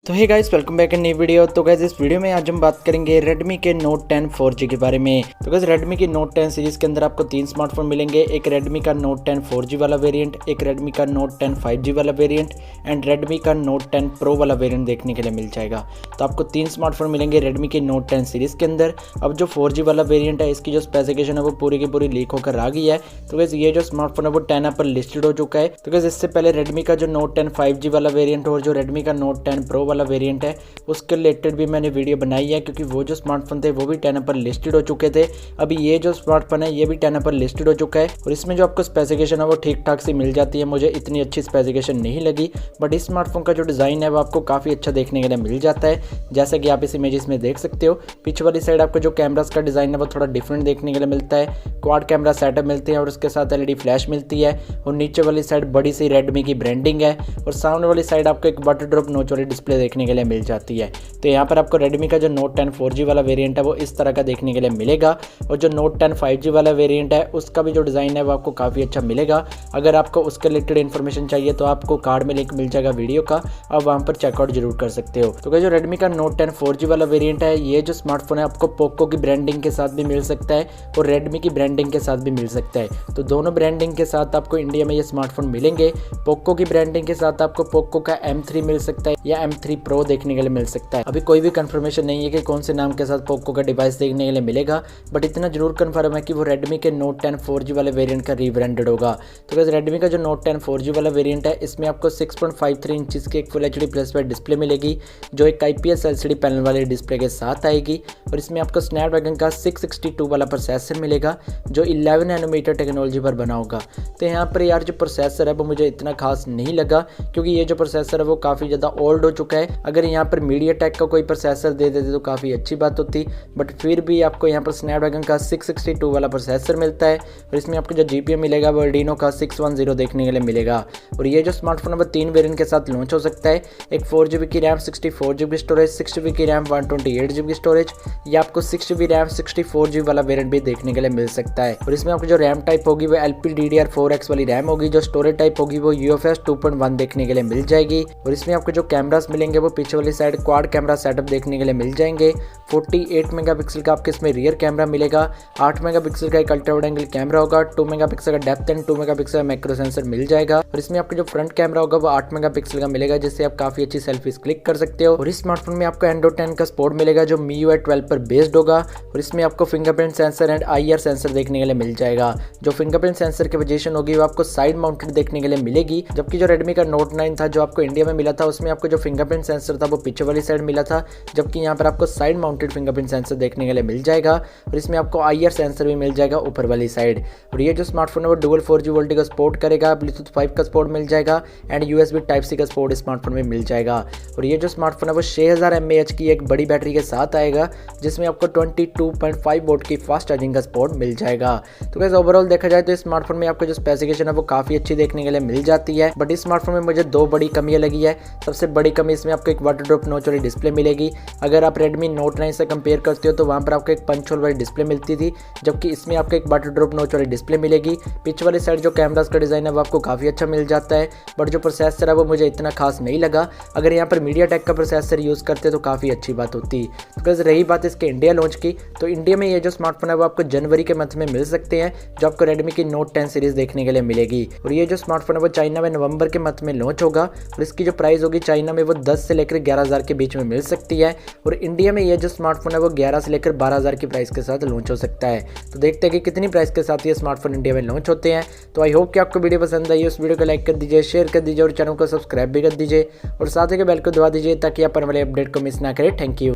तो hey guys, welcome back in नई video. तो गाइस, इस वीडियो में आज हम बात करेंगे Redmi के Note 10 4G के बारे में। तो गाइस, Redmi की Note 10 सीरीज के अंदर आपको 3 स्मार्टफोन मिलेंगे। एक Redmi का Note 10 4G वाला वेरिएंट, एक Redmi का Note 10 5G वाला वेरिएंट एंड Redmi का Note 10 Pro वाला वेरिएंट देखने के लिए मिल जाएगा। तो आपको 3 स्मार्टफोन मिलेंगे Redmi के Note 10 सीरीज के अंदर। अब जो 4G वाला वेरिएंट है, इसकी जो स्पेसिफिकेशन है वो पूरी की पूरी लीक होकर आ गई है। तो गाइस, ये जो स्मार्टफोन है वो 10 पर लिस्टेड हो चुका है। तो गाइस, इससे पहले Redmi का जो Note 10 5G वाला वेरिएंट और जो Redmi का Note 10 Pro वाला वेरिएंट है उसके रिलेटेड भी मैंने वीडियो बनाई है, क्योंकि वो जो स्मार्टफोन थे वो भी 10 पर लिस्टेड हो चुके थे। अभी ये जो स्मार्टफोन है ये भी 10 पर लिस्टेड हो चुका है और इसमें जो आपको स्पेसिफिकेशन है वो ठीक ठाक सी मिल जाती है। मुझे इतनी अच्छी स्पेसिफिकेशन नहीं लगी, बट इस स्मार्टफोन का जो डिज़ाइन है वो आपको काफ़ी अच्छा देखने के लिए मिल जाता है। जैसा कि आप इस इमेजेस में देख सकते हो, पीछे वाली साइड आपको जो कैमरास का डिज़ाइन है वो थोड़ा डिफरेंट देखने के लिए मिलता है। क्वाड कैमरा सेटअप मिलते हैं और उसके साथ LED फ्लैश मिलती है और नीचे वाली साइड बड़ी सी Redmi की ब्रांडिंग है और सामने वाली साइड आपको एक वाटर ड्रॉप नोच वाली डिस्प्ले देखने के लिए मिल जाती है। तो यहाँ पर आपको Redmi का जो Note 10 4G वाला वेरिएंट है वो इस तरह का देखने के लिए मिलेगा और जो Note 10 5G वाला वेरिएंट है उसका भी जो डिज़ाइन है वो आपको काफ़ी अच्छा मिलेगा। अगर आपको उसके रिलेटेड इन्फॉर्मेशन चाहिए तो आपको कार्ड में लिंक मिल जाएगा वीडियो का, आप वहाँ पर चेकआउट जरूर कर सकते हो। तो जो Redmi का Note 10 4G वाला वेरिएंट है, ये जो स्मार्टफोन है आपको पोको की ब्रांडिंग के साथ भी मिल सकता है और Redmi की ब्रांडिंग के साथ भी मिल सकता है। तो दोनों ब्रांडिंग के साथ आपको इंडिया में ये स्मार्टफोन मिलेंगे। पोको की ब्रांडिंग के साथ आपको पोको का M3 मिल सकता है या M3 Pro देखने के लिए मिल सकता है। अभी कोई भी कंफर्मेशन नहीं है कि कौन से नाम के साथ पोको का डिवाइस देखने के लिए मिलेगा, बट इतना जरूर कंफर्म है कि वो Redmi के Note 10 4G वाले वेरिएंट का रीब्रांडेड होगा। तो गाइस, Redmi का जो Note 10 4G वाला वेरिएंट है इसमें आपको 6.53 इंचेस की एक फुल HD प्लस डिस्प्ले मिलेगी, जो एक IPS LCD पैनल वाले डिस्प्ले के साथ आएगी और इसमें आपको स्नैपड्रैगन का 662 वाला प्रोसेसर मिलेगा जो 11 नैनोमीटर टेक्नोलॉजी पर बना होगा। तो यहाँ पर यार जो प्रोसेसर है वो मुझे इतना खास नहीं लगा, क्योंकि ये जो प्रोसेसर है वो काफ़ी ज़्यादा ओल्ड हो चुका है। अगर यहाँ पर MediaTek का कोई प्रोसेसर दे देते तो काफ़ी अच्छी बात होती, बट फिर भी आपको यहाँ पर स्नैपड्रैगन का 662 वाला प्रोसेसर मिलता है और इसमें आपको जो GPU मिलेगा वो Adreno का 610 देखने के लिए मिलेगा। और ये जो स्मार्टफोन है वो 3 वेरिएंट के साथ लॉन्च हो सकता है। एक 4GB की रैम 64GB स्टोरेज, 6GB की रैम 128GB स्टोरेज, या आपको 6GB रैम 64GB वाला वेरिएंट भी देखने के लिए मिल सकता है। और इसमें आपको जो रैम टाइप होगी वो LPDDR4X वाली रैम होगी, जो स्टोरेज टाइप होगी वो UFS 2.1 देखने के लिए मिल जाएगी। और इसमें आपको जो कैमरास मिलेंगे वो पीछे वाली साइड क्वाड कैमरा सेटअप देखने के लिए मिल जाएंगे। 48 मेगापिक्सल का आपके इसमें रियर कैमरा मिलेगा, 8 मेगापिक्सल का एक अल्ट्रा वाइड एंगल कैमरा होगा, 2 मेगापिक्सल का डेप्थ एंड 2 मेगापिक्सल का मैक्रो सेंसर मिल जाएगा। और इसमें आपका जो फ्रंट कैमरा होगा वो 8 मेगापिक्सल का मिलेगा, जिससे आप काफी अच्छी सेल्फीज क्लिक कर सकते हो। और इस स्मार्टफोन में आपको Android 10 का सपोर्ट मिलेगा जो MIUI 12 पर बेस्ड होगा और इसमें आपको fingerprint sensor and IR sensor देखने के लिए मिल जाएगा। जो फिंगरप्रिंट सेंसर की पोजीशन होगी वो आपको साइड माउंटेड देखने के लिए मिलेगी, जबकि जो Redmi का Note 9 था जो आपको इंडिया में मिला था उसमें आपको जो फिंगरप्रिंट सेंसर था वो पीछे वाली साइड मिला था, जबकि यहाँ पर आपको साइड माउंटेड फिंगरप्रिंट सेंसर देखने के लिए मिल जाएगा और इसमें आपको IR सेंसर भी मिल जाएगा ऊपर वाली साइड। और ये जो स्मार्टफोन है वो डुअल 4G वोल्टी का सपोर्ट करेगा, Bluetooth 5 का सपोर्ट मिल जाएगा एंड USB Type-C का सपोर्ट स्मार्टफोन में मिल जाएगा। और ये जो स्मार्टफोन है वो 6000 mAh की एक बड़ी बैटरी के साथ आएगा, जिसमें आपको 22.5 वोल्ट की फास्ट चार्जिंग का सपोर्ट मिल जाएगा। तो गाइस, ओवरऑल देखा जाए तो इस स्मार्टफोन में आपको जो स्पेसिफिकेशन है वो काफी अच्छी देखने के लिए मिल जाती है, बट इस स्मार्टफोन में मुझे 2 बड़ी कमियां लगी है। सबसे बड़ी कमी इसमें आपको एक वाटर ड्रॉप नोच वाली डिस्प्ले मिलेगी। अगर आप Redmi Note 9 से कंपेयर करते हो तो वहाँ पर आपको एक पंच होल वाली डिस्प्ले मिलती थी, जबकि इसमें आपको एक वाटर ड्रॉप नोच वाली डिस्प्ले मिलेगी। पीछे वाली साइड जो कैमरास का डिज़ाइन है वो आपको काफ़ी अच्छा मिल जाता है, बट जो प्रोसेसर है वो मुझे इतना खास नहीं लगा। अगर यहाँ पर MediaTek का प्रोसेसर यूज़ करते तो काफ़ी अच्छी बात होती। तो रही बात इसके इंडिया लॉन्च की, तो इंडिया में ये जो स्मार्टफोन है वो आपको जनवरी के मंथ में मिल सकते हैं, जो आपको Redmi की Note 10 सीरीज देखने के लिए मिलेगी। और ये जो स्मार्टफोन है वो चाइना में नवंबर के मंथ में लॉन्च होगा और इसकी जो प्राइस होगी चाइना में वो 10 से लेकर 11,000 के बीच में मिल सकती है और इंडिया में ये जो स्मार्टफोन है वो 11 से लेकर 12,000 की प्राइस के साथ लॉन्च हो सकता है। तो देखते हैं कि कितनी प्राइस के साथ ये स्मार्टफोन इंडिया में लॉन्च होते हैं। तो आई होप कि आपको वीडियो पसंद आई। उस वीडियो को लाइक कर दीजिए, शेयर कर दीजिए और चैनल को सब्सक्राइब भी कर दीजिए और साथ ही बेल को दबा दीजिए ताकि आप आने वाले अपडेट को मिस ना करें। Thank you.